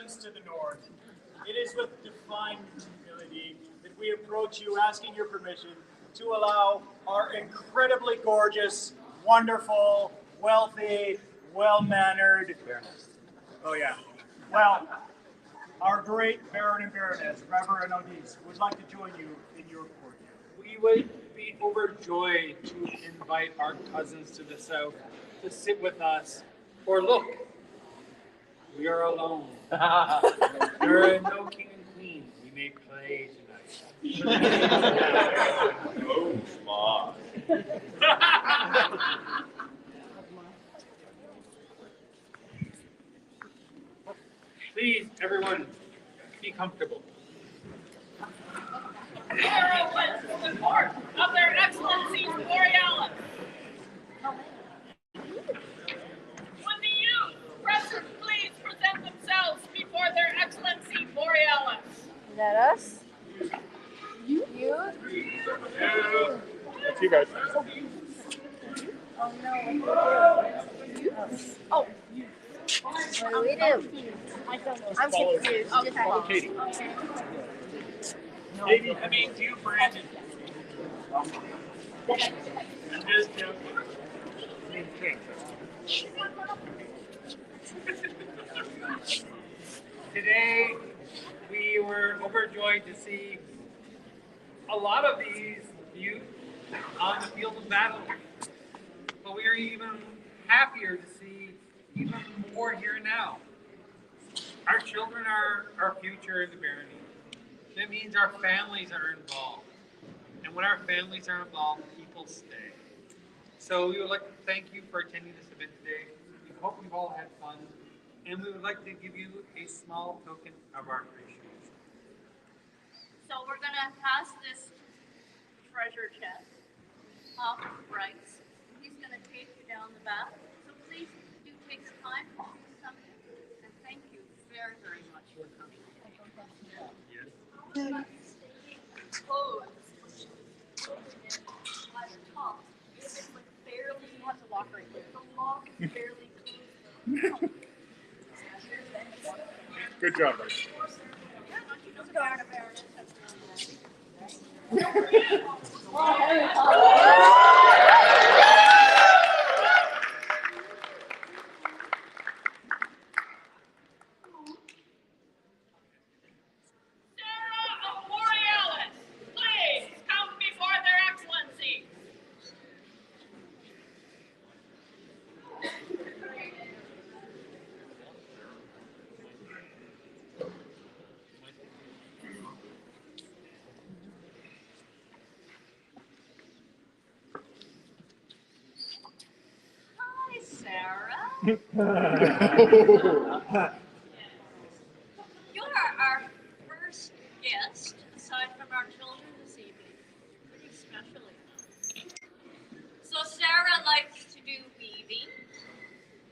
presence to the north. It is with divine humility that we approach you asking your permission to allow our incredibly gorgeous, wonderful, wealthy, well-mannered, oh yeah, well, our great Baron and Baroness, Reverend Odise, would like to join you in your court. We would be overjoyed to invite our cousins to the south to sit with us. For look, we are alone. There are no king and queen. We may play tonight. Oh, smart. Please, everyone, be comfortable. Sarah went to the court of their excellencies Borealis. Would the youth present please present themselves before their excellency Borealis? Is that us? You? That's you guys. Oh no. You? Oh. What do we do? I don't know. I'm confused. Follow Katie. Katie, I mean, you, Brandon. I'm just joking. Today, we were overjoyed to see a lot of these youth on the field of battle. But we are even happier to see even more here now. Our children are our future in the barony. That means our families are involved. And when our families are involved, people stay. So we would like to thank you for attending this event today. We hope you've all had fun. And we would like to give you a small token of our appreciation. So we're going to pass this treasure chest off to Bryce. He's going to take you down the back. So please do take some time to come in. And thank you very, very much for coming. Oh, by the top, it's like barely has a lock right there. The lock is barely closed. Good job, buddy. Hi, Sarah. You are our first guest, aside from our children this evening. Pretty specially. So Sarah likes to do weaving.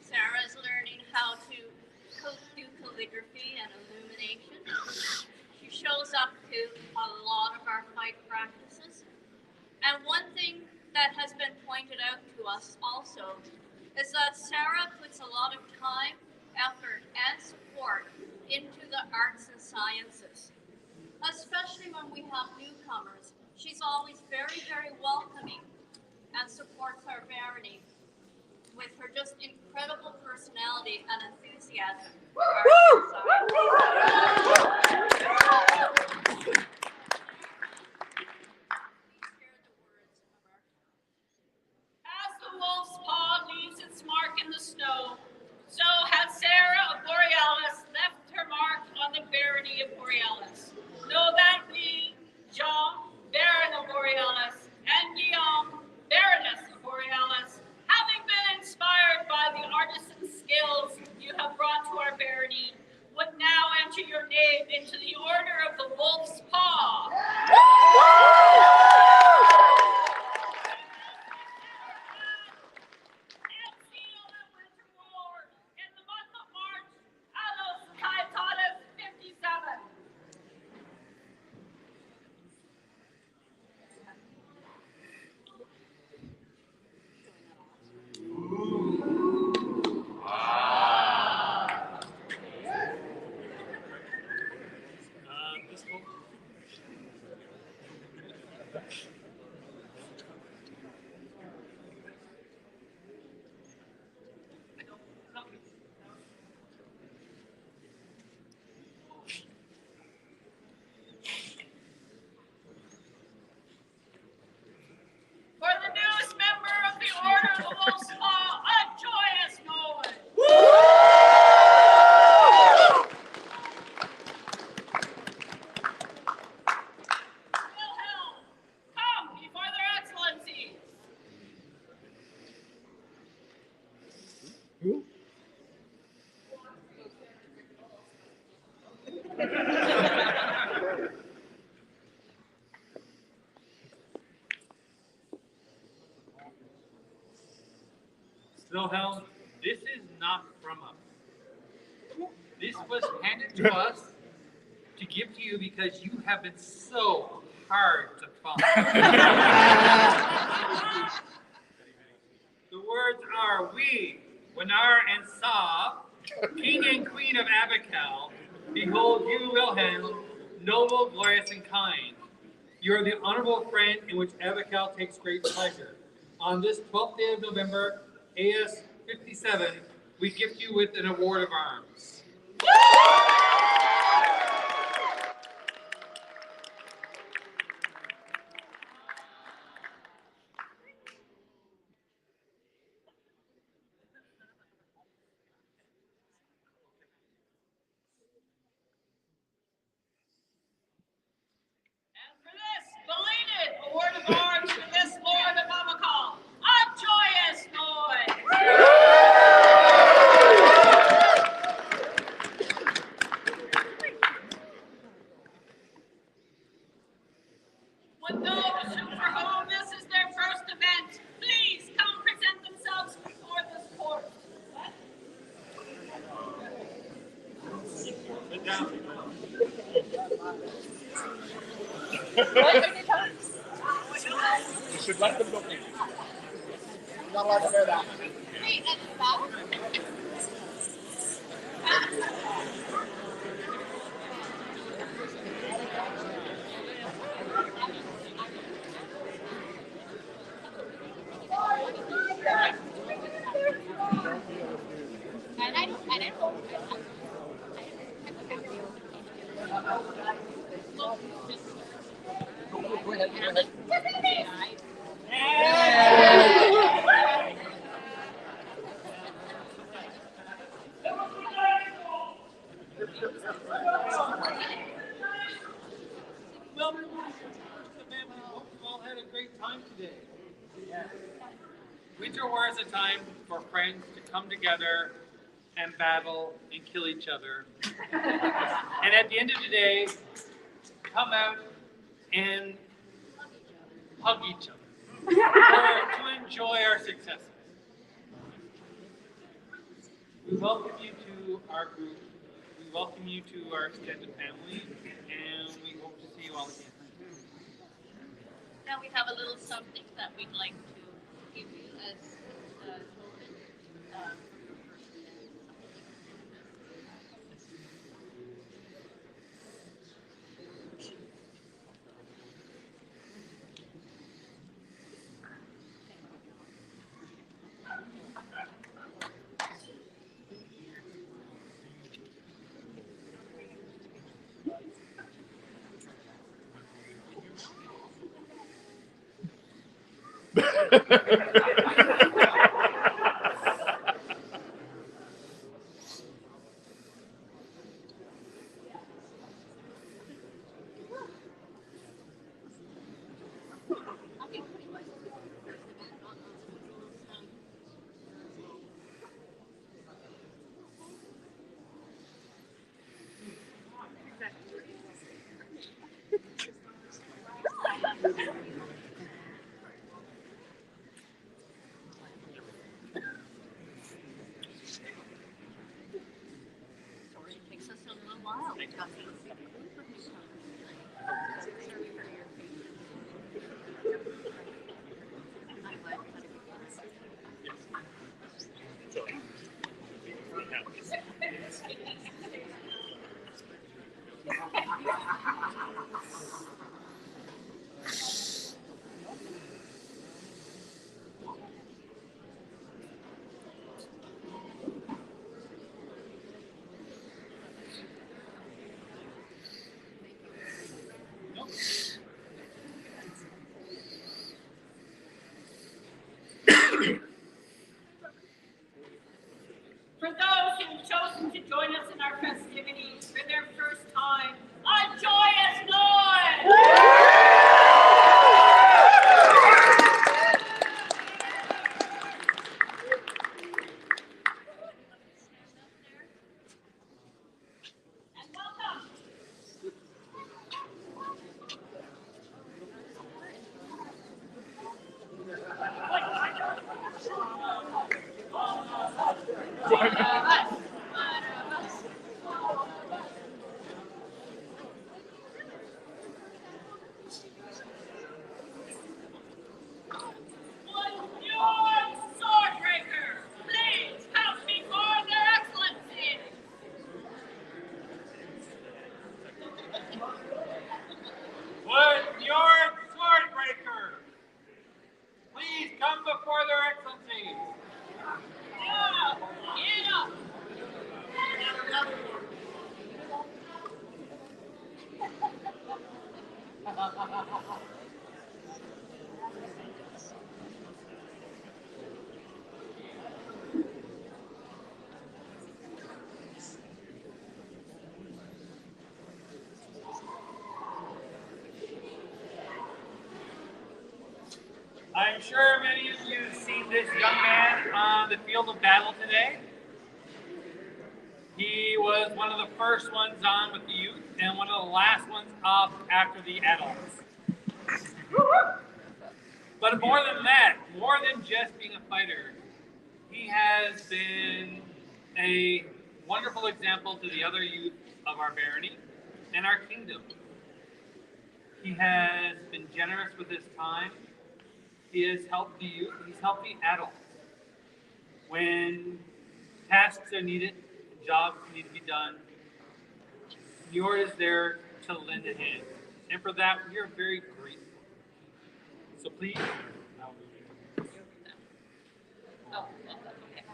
Sarah's learning how to do calligraphy and illumination. She shows up to a lot of our fight practices. And one thing that has been pointed out to us also is that Sarah puts a lot of time, effort, and support into the arts and sciences. Especially when we have newcomers, she's always very, very welcoming and supports our barony with her just incredible personality and enthusiasm for arts and science. As the wolf's paw leaves its mark in the snow, so has Sarah of Borealis left her mark on the barony of Borealis. Know that we, Jean, Baron of Borealis, and Guillaume, Baroness of Borealis, having been inspired by the artisan skills you have brought to our barony, would now enter your name into the order of the wolf's paw. Wilhelm, this is not from us. This was handed to us to give to you because you have been so hard to find. The words are, we, Winar and Sa, King and Queen of Abacal, behold you, Wilhelm, noble, glorious, and kind. You are the honorable friend in which Abacal takes great pleasure. On this 12th day of November, AS 57, we gift you with an award of arms. And for this belated award of arms for this Lord of Abacal, a joyous noise. Would those who for whom this is their first event, please come present themselves before this court. Sit down. You should let them go. Not allowed to wear that. Wait, and that? And I don't know. Go ahead. Well, hope you all had a great time today. Winter War is a time for friends to come together and battle and kill each other. And at the end of the day, come out and hug each other or to enjoy our successes. We welcome you to our group. We welcome you to our extended family, and we hope to see you all again. Now we have a little something that we'd like to give you as a token. It takes us a little while. I'm sure many of you have seen this young man on the field of battle today. He was one of the first ones on with the youth and one of the last ones off after the adults. But more than that, more than just being a fighter, he has been a wonderful example to the other youth of our barony and our kingdom. He has been generous with his time. He has helped the youth. He's helped the adults. When tasks are needed, jobs need to be done, Muir is there to lend a hand. And for that, we are very grateful. So please, Oh, okay.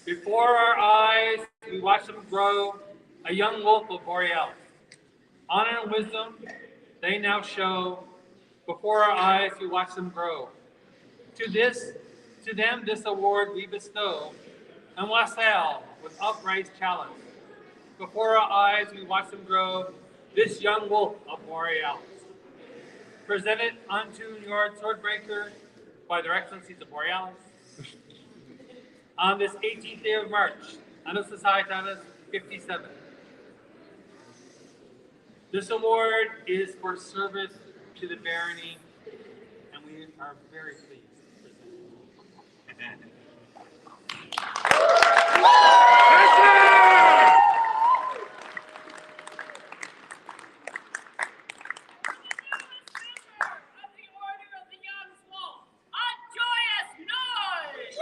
before our eyes, we watch them grow, a young wolf of Borealis. Honor and wisdom, they now show. Before our eyes, we watch them grow. To them, this award we bestow, and wassail with upright chalice. Before our eyes, we watch them grow, this young wolf of Borealis. Presented unto your swordbreaker by their excellencies of Borealis. On this 18th day of March, Annus Societatis 57. This award is for service to the barony, and we are very pleased to present it. Of the Order of the Young Wolf, a joyous noise!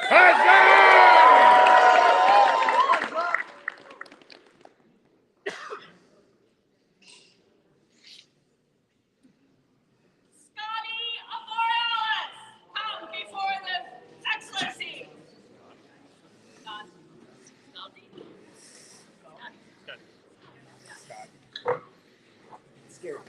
Scotty of Borealis, come before the excellency. Scott. Scotty.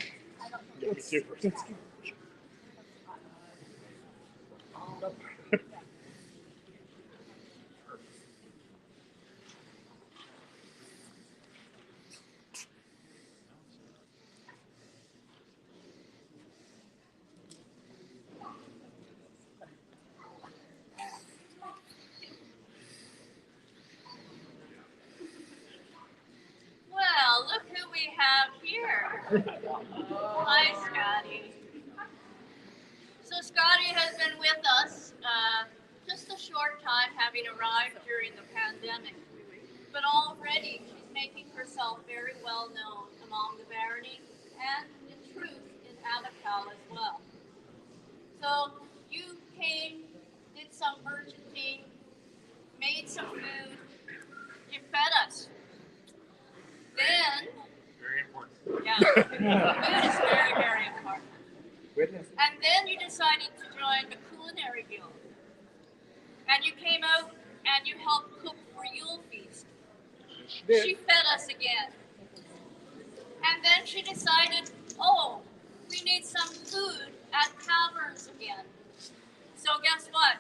Well, look who we have here. Hi, Scotty. So Scotty has been with us just a short time, having arrived during the pandemic. But already she's making herself very well known among the barony and, in truth, in Abacal as well. So you came, did some merchanting, made some food, you fed us. Then, Very important. yeah, food is very, very important. Witness. And then you decided to join the Culinary Guild. And you came out and you helped cook for Yule Feast. She fed us again. And then she decided, oh, we need some food at taverns again. So guess what?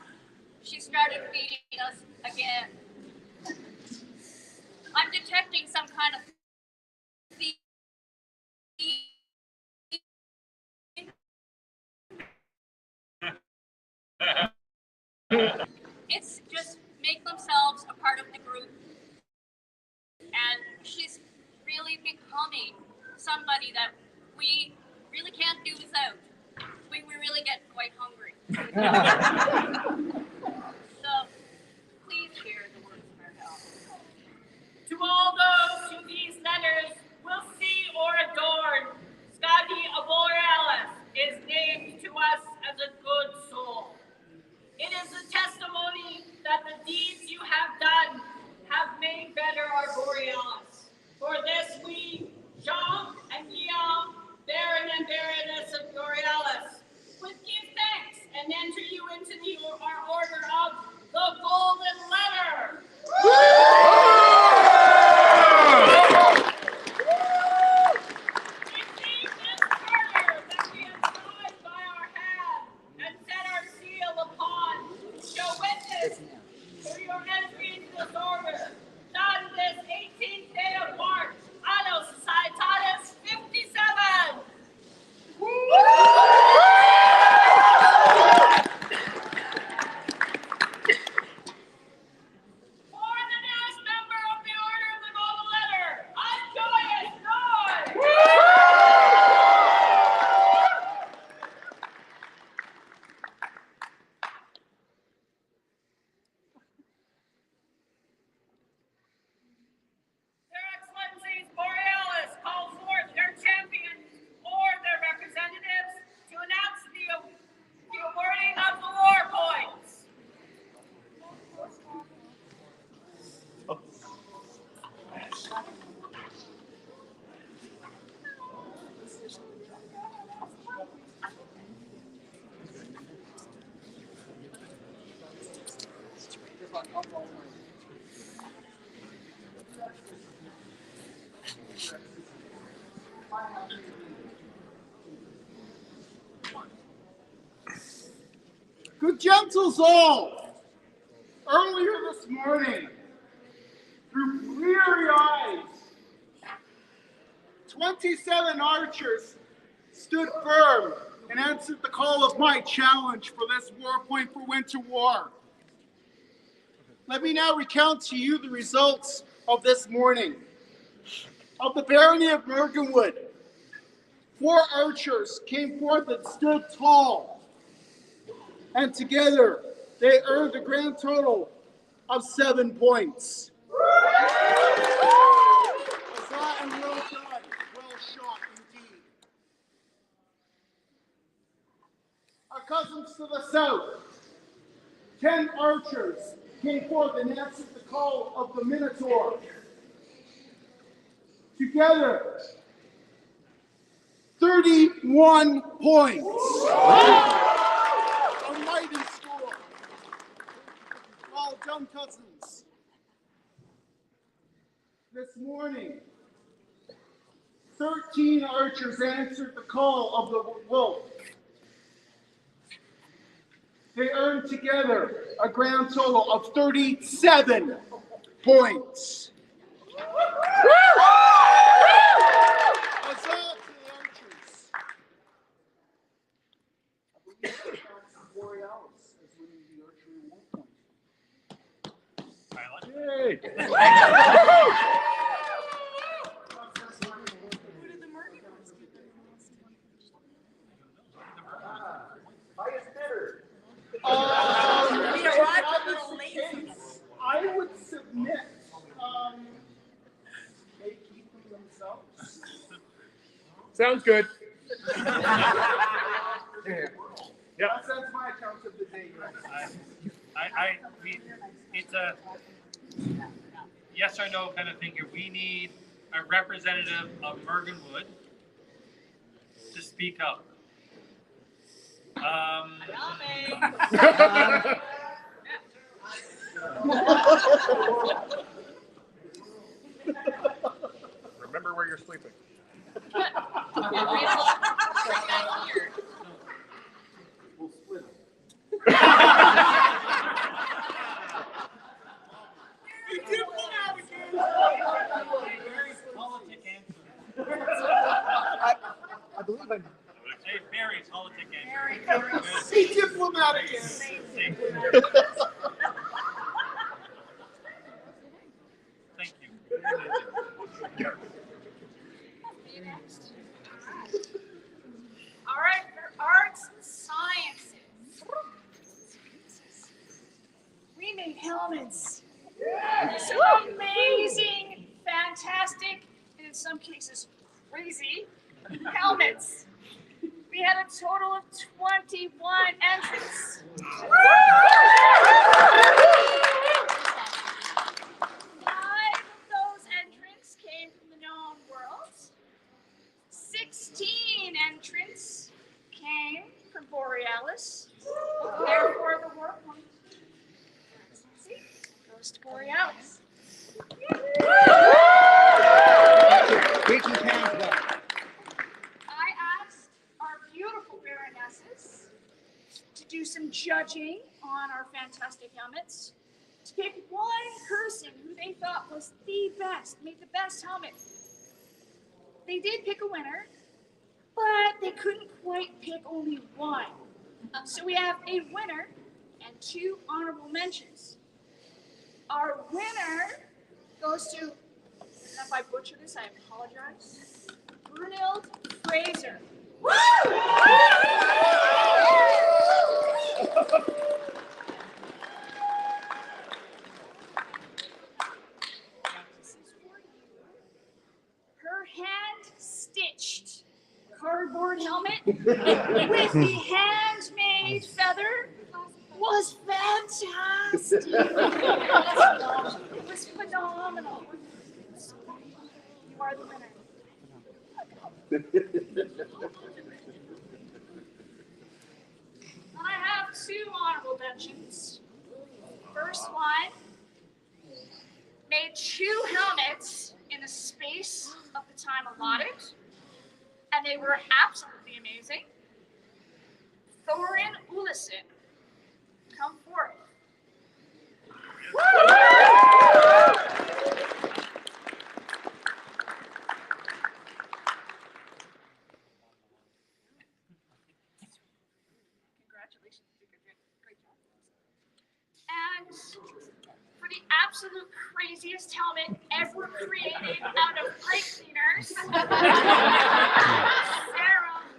She started feeding us again. I'm detecting some kind of theme. It's just make themselves a part of the group. And she's really becoming somebody that we really can't do without. We really get quite hungry. So please hear the words of our help. To all those who these letters will see or adorn, Scotty of Borealis is named to us as a good soul. It is a testimony that the deeds you have done have made better our Borealis. For this we, Jean and Guillaume, Baron and Baroness of Borealis, would give thanks and enter you into our order Good gentles all, earlier this morning, through weary eyes, 27 archers stood firm and answered the call of my challenge for this War Point for Winter War. Let me now recount to you the results of this morning. Of the barony of Morganwood, 4 archers came forth and stood tall, and together they earned a grand total of 7 points. Huzzah and well done, well shot indeed. Our cousins to the south, 10 archers came forth and answered the call of the Minotaur. Together, 31 points. A mighty score. Well done, cousins. This morning, 13 archers answered the call of the wolf. They earned together a grand total of 37 points. Huzzah to the archers. I believe that counts Borealis as winning the archery war I would submit they keep them themselves. Sounds good. That's my account of the day, guys. It's a yes or no kind of thing here. We need a representative of Morganwood to speak up. Remember where you're sleeping. We'll split them. Politic answer. I believe I'm. Hey, Barry's politic answer. Be diplomatic. Thank you. All right, for arts and sciences. We made helmets. Some amazing, fantastic, and in some cases crazy helmets. We had a total of 21 entrants. 5 of those entrants came from the known world. 16 entrants came from Borealis. Therefore, the war point goes to Borealis. I asked our beautiful baronesses to do some judging on our fantastic helmets, to pick one person who they thought was the best, made the best helmet. They did pick a winner, but they couldn't quite pick only one. So we have a winner and 2 honorable mentions. Our winner goes to, and if I butcher this, I apologize, Brunhild Fraser. Her hand-stitched cardboard helmet with the handmade feather was fantastic. It was phenomenal. You are the winner. I have 2 honorable mentions. First one made 2 helmets in the space of the time allotted, and they were absolutely amazing. Thorin Ullison, come forth. Congratulations, you did a great job. And for the absolute craziest helmet ever created out of pipe cleaners, Sarah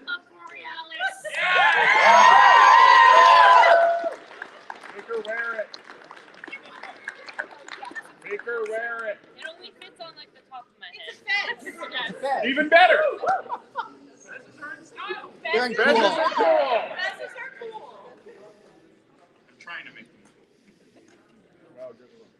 of Borealis. Make her wear it. Make her wear it. It only fits on like the top of my head. It's a fence. Even better. Very Fences cool. are cool. Fences are cool. I'm trying to make them. Well, good one.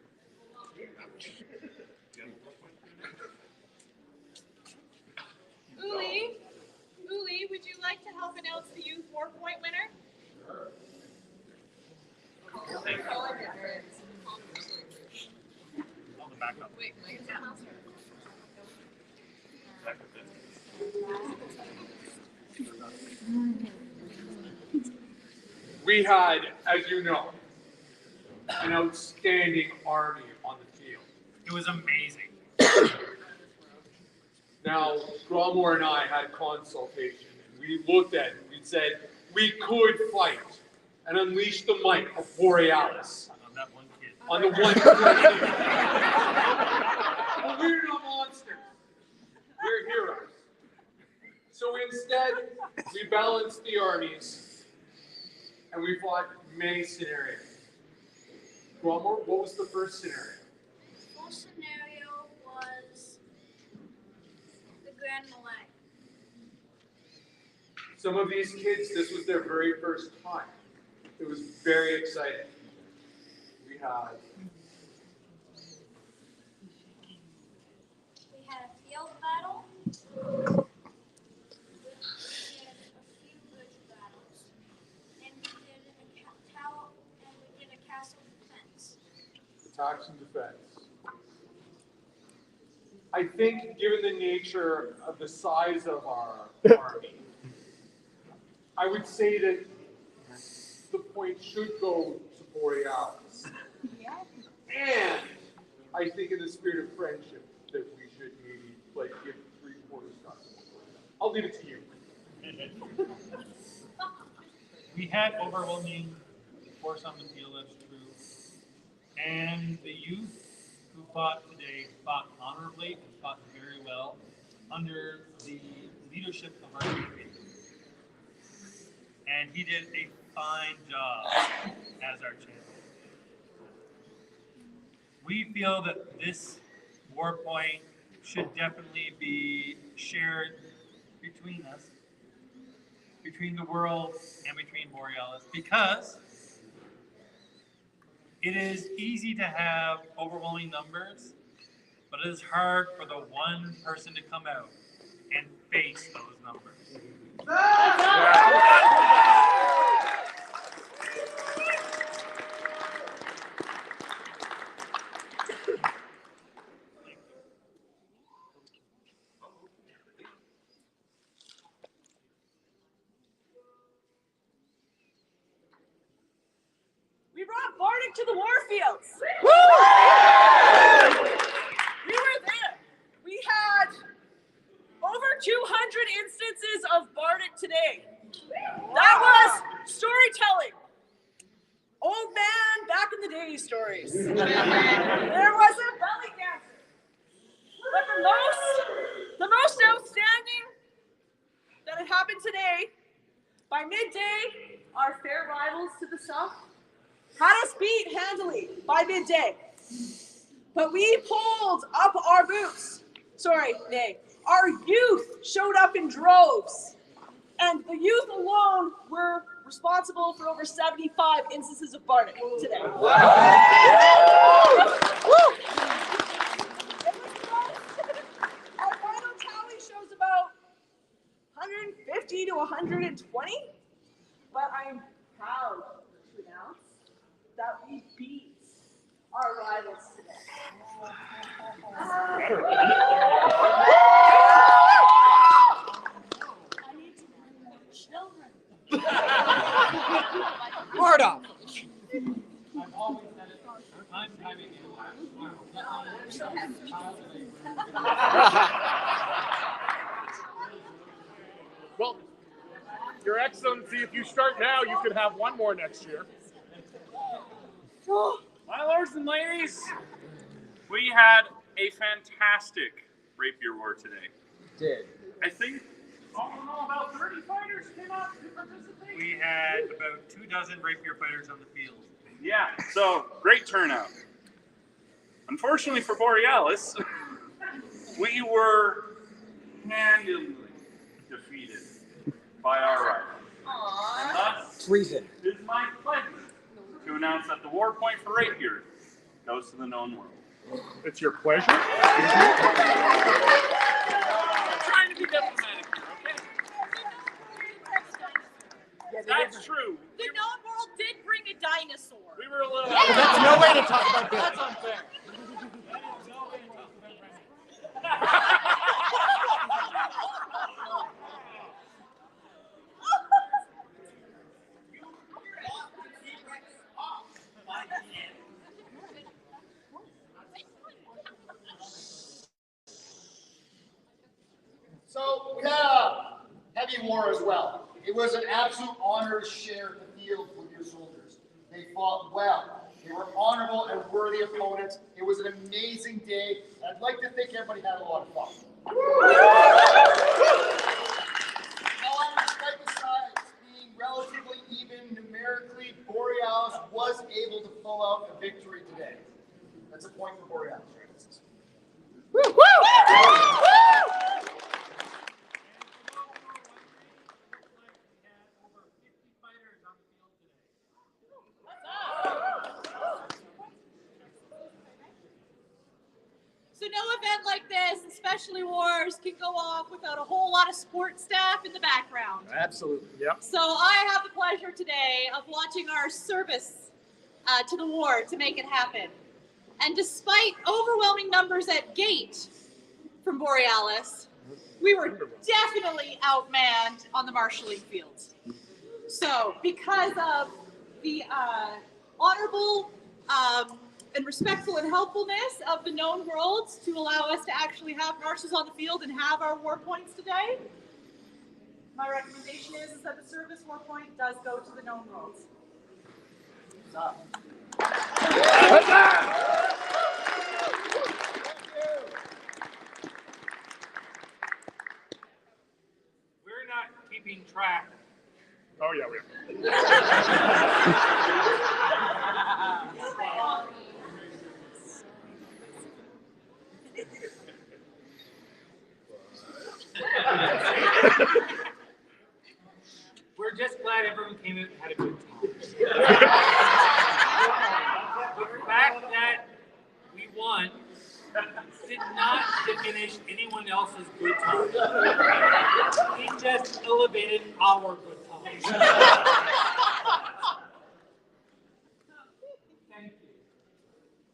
Uli, would you like to help announce the youth 4-point winner? On the back up. We had, as you know, an outstanding army on the field. It was amazing. Now, Gromor and I had consultation, and we looked at it, and we said we could fight and unleash the might of Borealis On that one kid. on the one. But we're not monsters. We're heroes. So instead, we balanced the armies, and we fought many scenarios. Gromor, what was the first scenario? First scenario was the Grand Malay. Some of these kids, this was their very first time. It was very exciting. We had We had a field battle. We did a few bridge battles. And we did a castle defense. attacks and defense. I think, given the nature of the size of our army, I would say that the point should go to Borealis. And I think, in the spirit of friendship, that we should maybe give 3/4 shots. I'll leave it to you. We had overwhelming force on the field, that's true. And the youth who fought today fought honorably and fought very well under the leadership of our champion. And he did a fine job as our champion. We feel that this war point should definitely be shared between us, between the world and between Borealis, because it is easy to have overwhelming numbers, but it is hard for the one person to come out and face those numbers. We brought Bardic to the warfields. We were there. We had over 200 instances of Bardic today. That was storytelling. Old man back in the day stories. There was a belly dancer. But the most outstanding that had happened today, by midday, our fair rivals to the south had us beat handily by midday. But we pulled up our boots. Our youth showed up in droves. And the youth alone were responsible for over 75 instances of Bardic today. It was close. Our final tally shows about 150 to 120. But I'm proud to announce that we beat our rivals today. need to bring more children. Marta! I've always said it. I'm having you laugh. Well, Your Excellency, if you start now, you could have one more next year. My lords and ladies, we had a fantastic rapier war today. Did. I think, about 30 fighters came out to participate. We had about 24 rapier fighters on the field. Yeah, so great turnout. Unfortunately for Borealis, we were handily defeated by our rival. And thus, Treason. it is my pleasure to announce that the war point for rapier goes to the known world. It's your pleasure? I'm trying to be diplomatic here, okay? That's true. The known world did bring a dinosaur. We were a little. That's no way to talk about this. That's unfair. So we had a heavy war as well. It was an absolute honor to share the field with your soldiers. They fought well. They were honorable and worthy opponents. It was an amazing day. And I'd like to think everybody had a lot of fun. However, despite the sides being relatively even numerically, Borealis was able to pull out a victory today. That's a point for Borealis. So no event like this, especially wars, can go off without a whole lot of support staff in the background. Absolutely. Yep. So I have the pleasure today of launching our service to the war to make it happen. And despite overwhelming numbers at gate from Borealis, we were definitely outmanned on the marshalling fields. So because of the honorable and respectful and helpfulness of the known worlds to allow us to actually have marshals on the field and have our war points today, my recommendation is that the service war point does go to the known worlds. We're not keeping track. Oh, yeah, we are. We're just glad everyone came out and had a good time. The fact that we won did not diminish anyone else's good time. It just elevated our good time. Thank you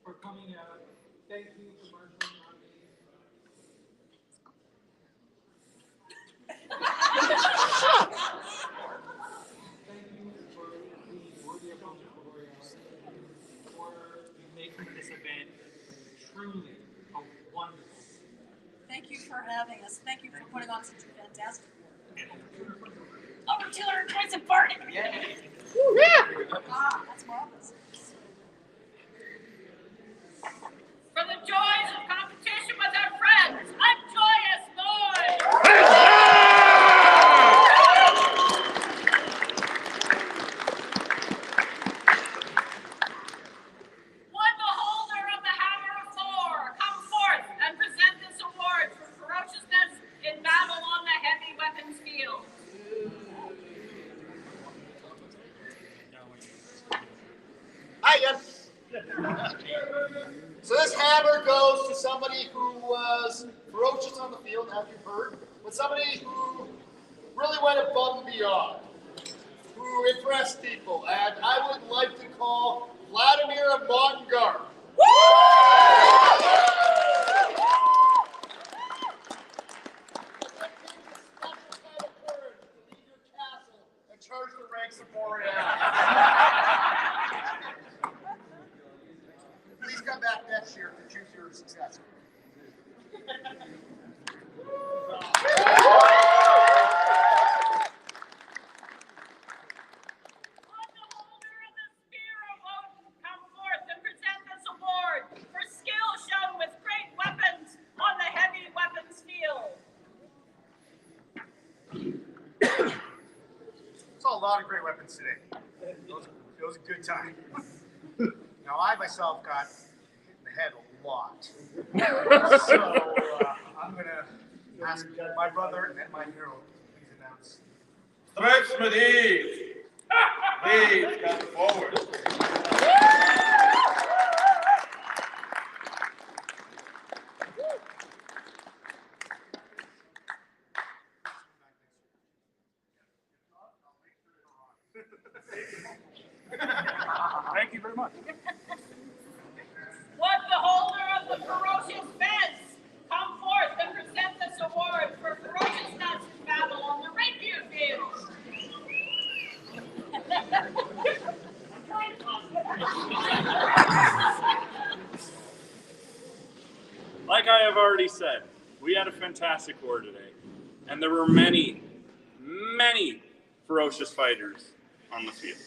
for coming out. Thank you for marshalling on me. Thank you for being worthy opponent for Borealis, for making this event truly a wonderful. Thank you for having us. Thank you for putting on such a fantastic work. Over 200 points of Barney. Yeah. Ah, that's marvelous. For the joys of competition with our friends, a joyous noise! Would the holder of the Hammer of Thor come forth and present this award for ferociousness in battle on the heavy weapons field? Hi again. So this hammer goes to somebody who was ferocious on the field, as you've heard, but somebody who really went above and beyond, who impressed people, and I would like to call Vladimir Montgar. Please come back next year to choose your successor. On the holder of the Spear of Odin, come forth and present this award for skill shown with great weapons on the heavy weapons field. Saw a lot of great weapons today. It was a good time. Now, I myself got hit in the head a lot. So, I'm going to ask my brother and my hero, please announce. Stretch Medivh! Please come forward. Thank you very much. Would the holder of the ferocious fence come forth and present this award for ferociousness in battle on the rapier field? Like I have already said, we had a fantastic war today, and there were many, many ferocious fighters on the field.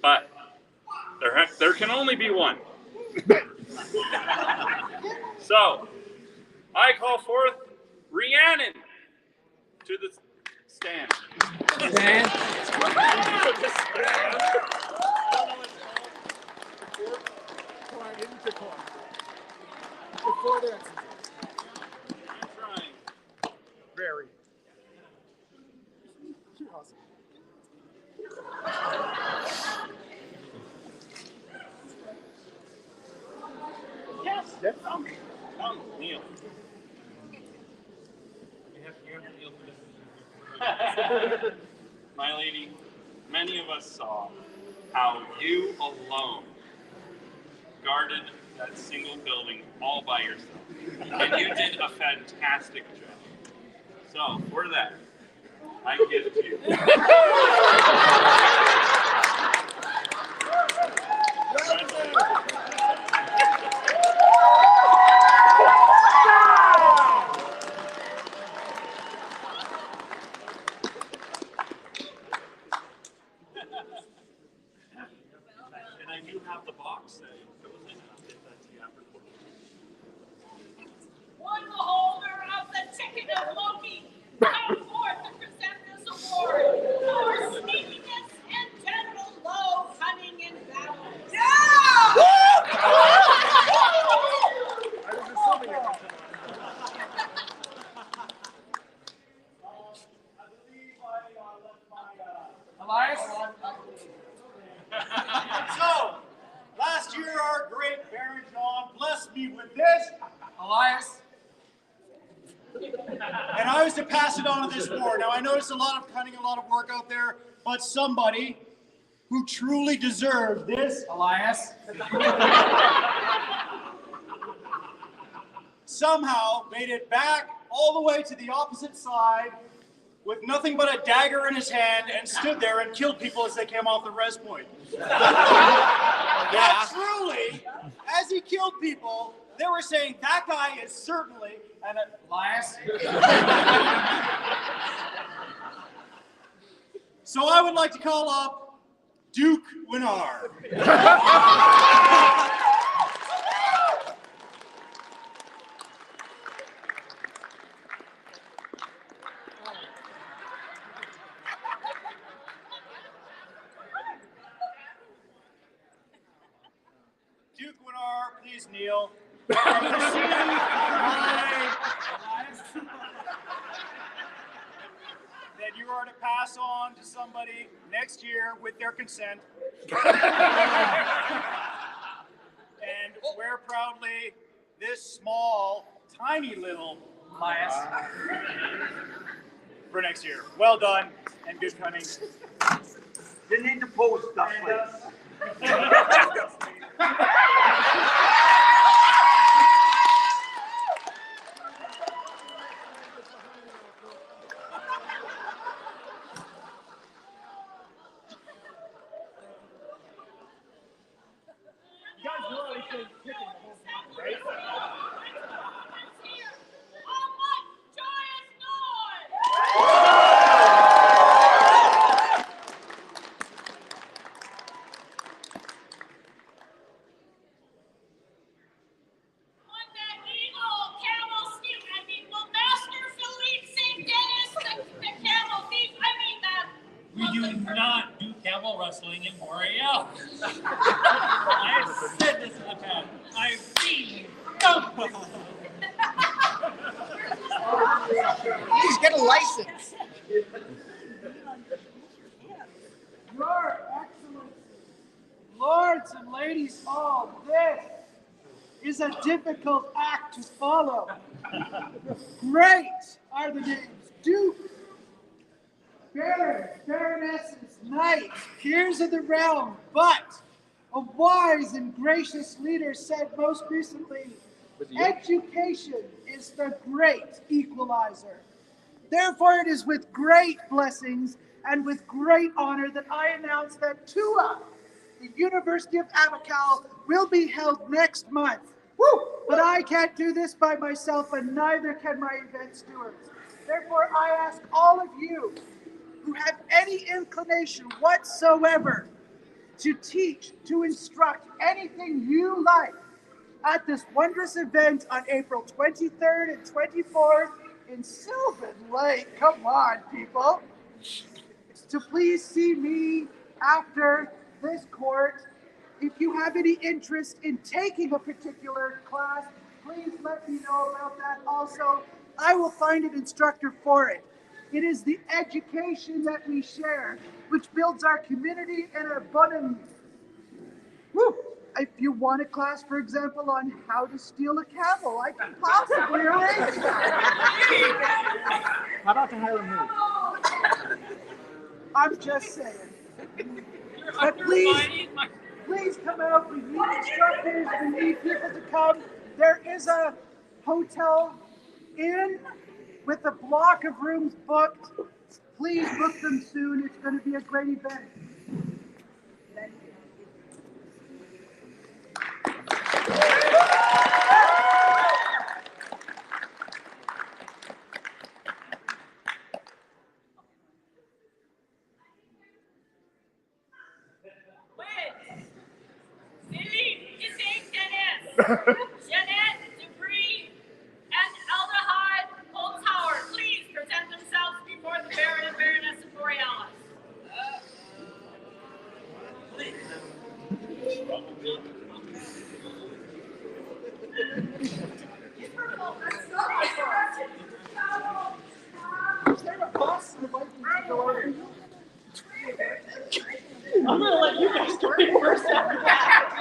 But there can only be one. So, I call forth Rhiannon to the stand. Stand. Before that. I'm trying. Very. Awesome. Yes. Come, kneel. You have to kneel for this. My lady, many of us saw how you alone guarded that single building all by yourself. And you did a fantastic job. So, for that, I give it to you. And I do have the box that goes in, and I'll get that to you after. Would the holder of the ticket of Loki come forth and present this award for sneakiness and general low cunning in battle? Elias? So, last year our great Baron John blessed me with this, Elias? and I was to pass it on to this war. Now, I noticed a lot of cunning, a lot of work out there, but somebody who truly deserved this Elias? somehow made it back all the way to the opposite side with nothing but a dagger in his hand and stood there and killed people as they came off the res point. Yeah. Truly, as he killed people, they were saying that guy is certainly an Elias? So I would like to call up Duke Winnar. Duke Winnar, please kneel. From the scene, that you are to pass on to somebody next year with their consent. And wear proudly this small, tiny little Elias? for next year. Well done and good cunning. You need to post stuff, please. You guys really We do not do camel wrestling in Boreal. I have said this in the past. I've seen Please get a license. Your Excellency, lords and ladies all, this is a difficult act to follow. Great are the names Duke, Barons, Baronesses, Knights, Peers of the Realm, but a wise and gracious leader said most recently, education is the great equalizer. Therefore, it is with great blessings and with great honor that I announce that TUA, the University of Abacal, will be held next month. Woo! But I can't do this by myself, and neither can my event stewards. Therefore, I ask all of you who have any inclination whatsoever to teach, to instruct anything you like at this wondrous event on April 23rd and 24th in Sylvan Lake. Come on, people. To please see me after this court. If you have any interest in taking a particular class, please let me know about that. Also, I will find an instructor for it. It is the education that we share, which builds our community and our bond. Woo! If you want a class, for example, on how to steal a camel, I can possibly arrange that. How about the Highland Moon? I'm just saying. But please come out. We need instructors. We need people to come. There is a hotel inn with a block of rooms booked. Please book them soon. It's going to be a great event. Thank you. Jeanette, Debris, and Eldahad Oldtower, please present themselves before the Baron and Baroness of Borealis. I'm gonna let you guys do it first after that.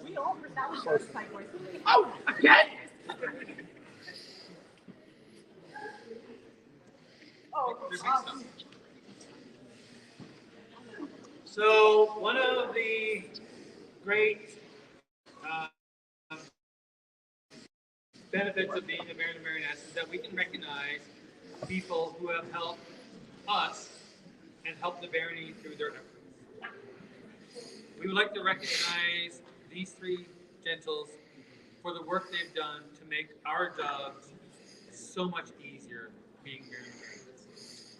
We all heard that was first time. Oh, again? So one of the great benefits of being a Baron and Baroness is that we can recognize people who have helped us and helped the barony through their efforts. We would like to recognize these three gentles for the work they've done to make our jobs so much easier being Baron and Baroness.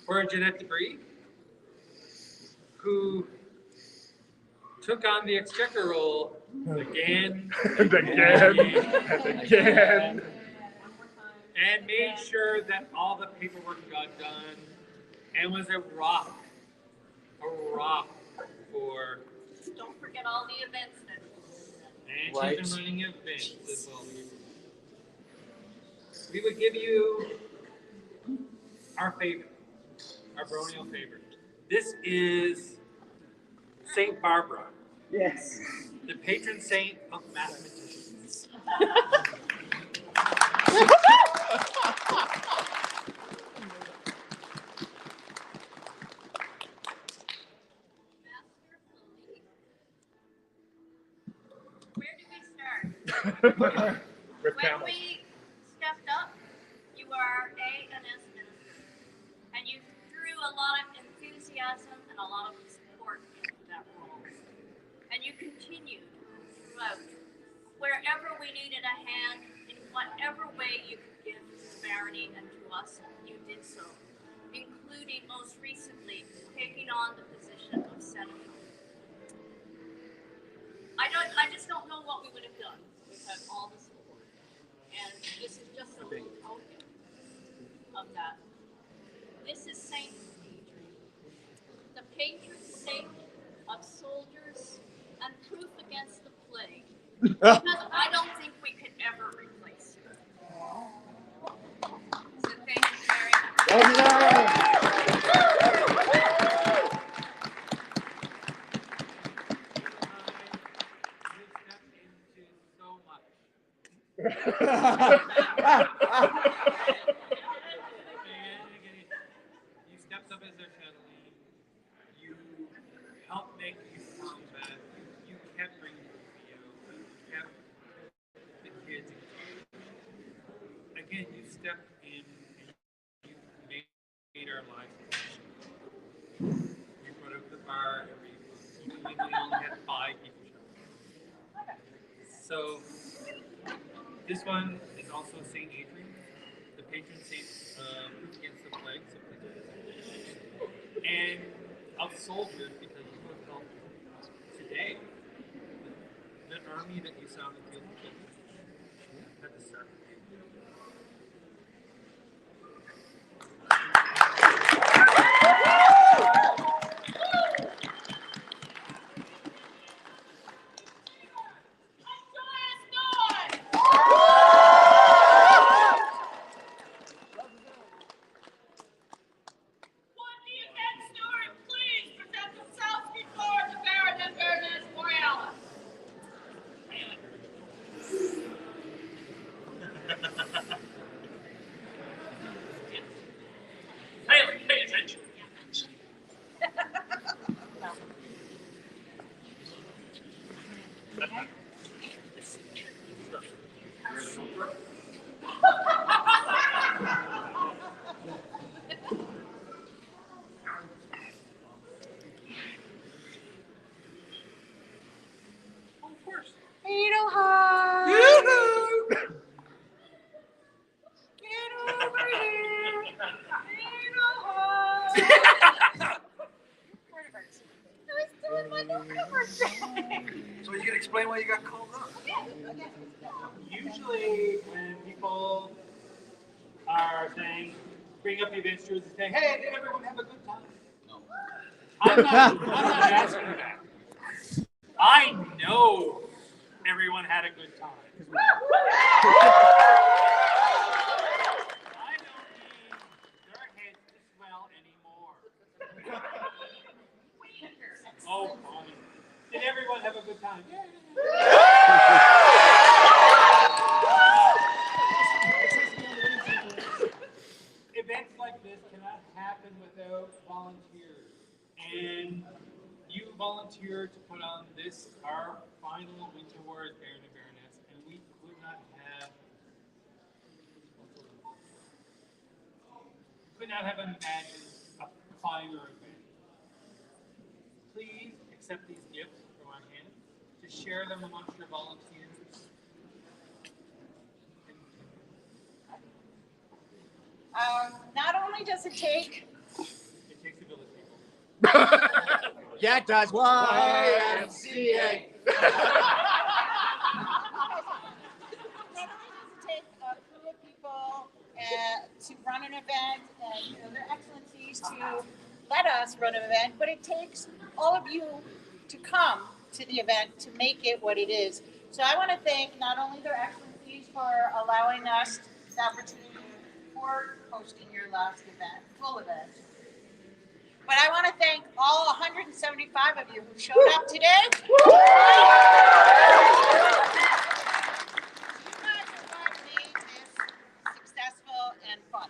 For Jeanette Debris, who took on the exchequer role again and made sure that all the paperwork got done and was a rock for. Don't forget all the events that. And she's been running events as well. We would give you our favorite, our baronial favorite. This is Saint Barbara. Yes. The patron saint of mathematicians. Where did we start? With When camels. we stepped up, you were our A&S minister, and you threw a lot of enthusiasm and a lot of support into that role. And you continued throughout. Wherever we needed a hand, in whatever way you could give to the barony and to us, you did so, including most recently taking on the position of senator. I just don't know what we would have done without all the support. And this is just a little token of that. This is Saint Adrian, the patron saint of soldiers and proof against the plague. Because I don't think we could ever replace her. So thank you very much. You stepped up as their chatelaine. You helped make these combat. You kept bringing the video. You kept the kids engaged. Again, you stepped in and you made our lives better. You put up the bar every month. Even when we only had 5 people show up. So this one is also Saint Adrian, the patron saint against the plague, and of soldiers, because you have helped today. The army that you saw in the field had to start. Pay attention. Of course. Edelheart! Get over here! Edelheart! I was doing my November thing. So you can explain why you got called up? Okay. Usually, when people are saying, bring up the event stewards and say, hey, did everyone have a good time? No. I'm not asking that. I know everyone had a good time. I don't need their heads to swell anymore. Oh, fine. Did everyone have a good time? Events like this cannot happen without volunteers. And you volunteered to put on this, our final Winter Wars Baron and Baroness, and we could not have imagined a finer event. Please accept these gifts from our hand to share them amongst your volunteers. Not only does it take It takes a village people. Yeah, it does. YMCA. take a crew of people to run an event and their excellencies to let us run an event, but it takes all of you to come to the event to make it what it is. So I want to thank not only their excellencies for allowing us the opportunity for hosting your last event, full event, but I want to thank all 175 of you who showed up today. You guys are what made this successful and fun.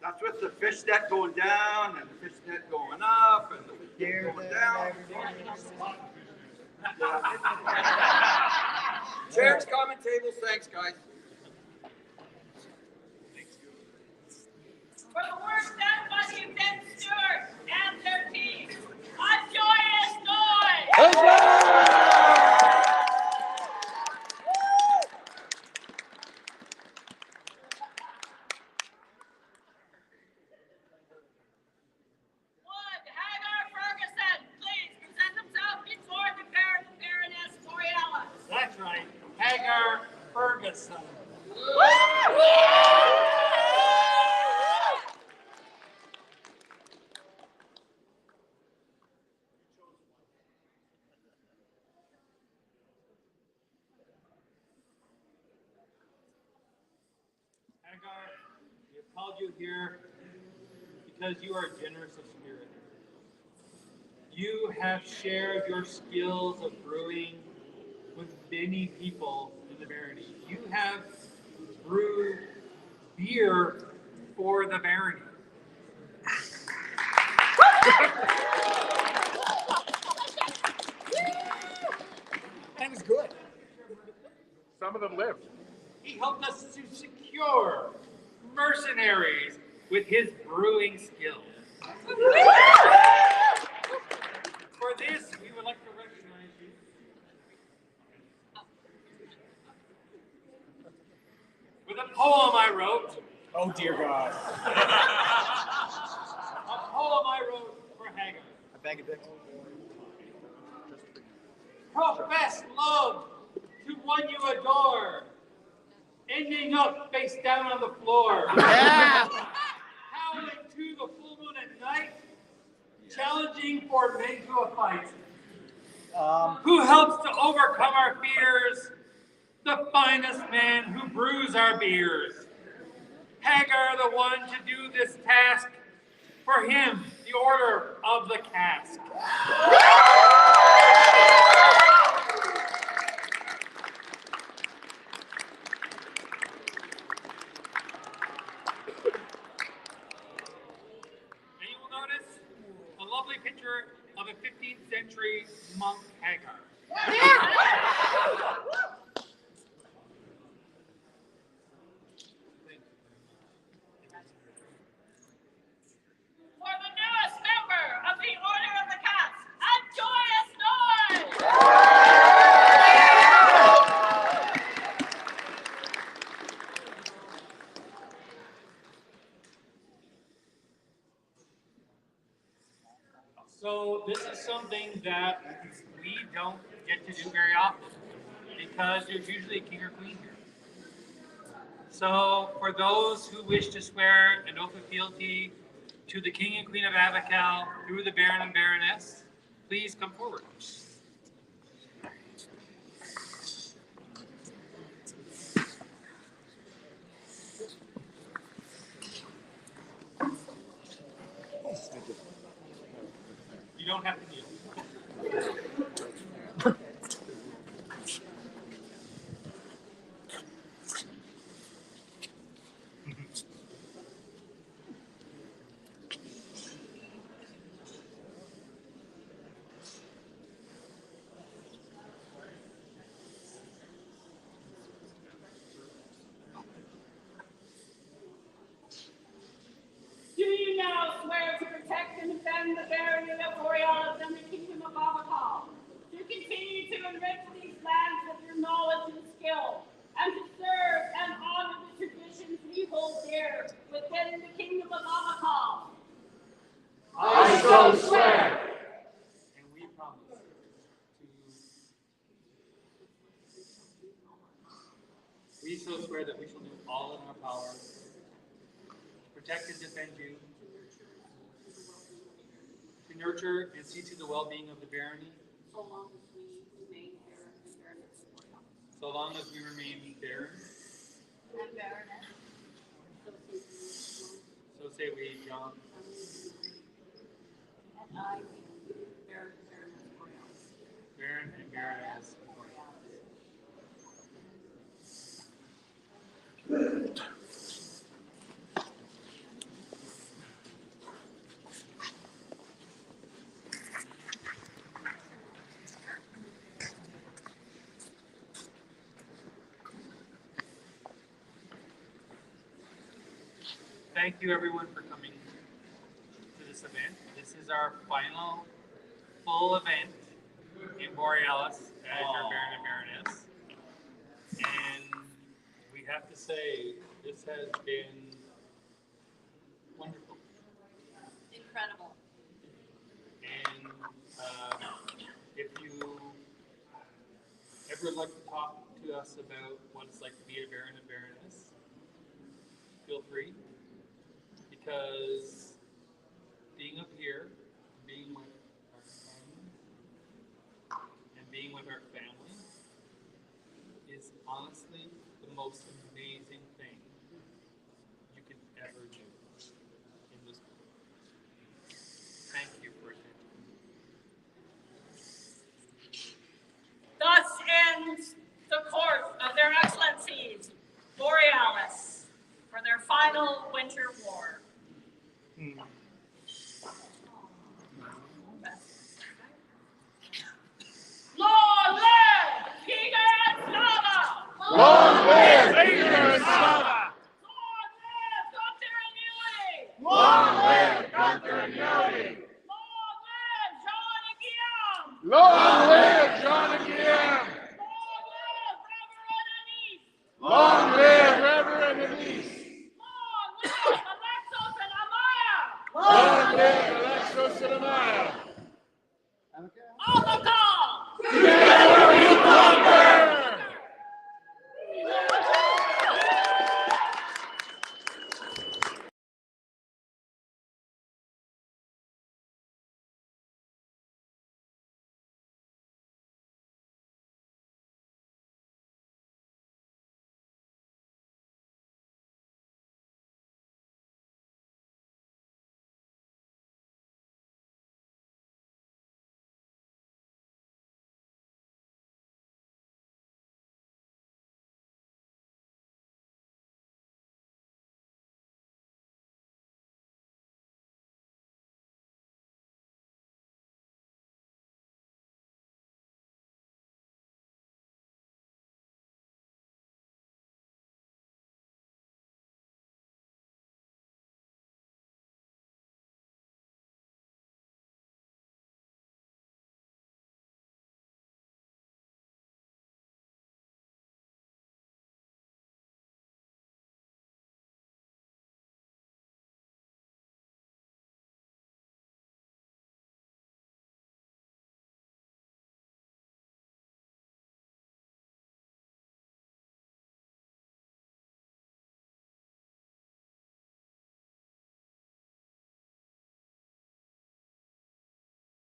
That's with the fish net going down and the fish net going up and the fish net going down. Chairs, common tables, thanks guys. For the work done by the event steward and their team, a joyous noise! a son. Hagar, we have called you here because you are generous of spirit. You have shared your skills of brewing with many people in the barony. You have brewed beer for the barony. That was good. Some of them lived. He helped us to secure mercenaries with his brewing skills. For this, we would like to recognize you with a poem I wrote. Oh, dear God. A poem I wrote for Hagar. A bag of dicks. Profess love to one you adore, ending up face down on the floor. Yeah. Howling to the full moon at night, challenging for men to a fight. Who helps to overcome our fears? The finest man who brews our beers. Hagar, the one to do this task. For him, the order of the cask. And you will notice a lovely picture of a 15th century monk Hagar. For the newest member of the Order of the Cats, a joyous noise! So this is something that we don't get to do very often because there's usually a king or queen here. So for those who wish to swear an oath of fealty to the king and queen of Abacal through the baron and baroness, please come forward. You don't have to kneel. Do you now swear to protect and defend the barony of Borealis and the kingdom of Abacal, to continue to enrich these lands with your knowledge and skill, and to serve and honor the traditions we hold dear within the kingdom of Abacal? I so swear. And we promise to we so swear that we shall do all in our power to protect and defend you, to nurture and see to the well-being of the barony, So long as we remain here in Baroness Borealis. so long as we remain barons. And Baroness. So say we, John. And I, Baroness Borealis. Baron and Baroness. Thank you everyone for coming to this event. This is our final full event in Borealis as your Baron and Baroness. And we have to say, this has been wonderful. Incredible. And if you ever like to talk to to us about what it's like to be a baron and baroness, feel free. Because being up here, being with our son, and being with our family is honestly the most amazing thing you could ever do in this world. Thank you for attending. Thus ends the court of their excellencies, Borealis, for their final winter war. Long live King and Slava! Long live King and Slava! Long live Gunther and Yuli! Long live Gunther and Yuli! Long live Jean and Guillaume! Long live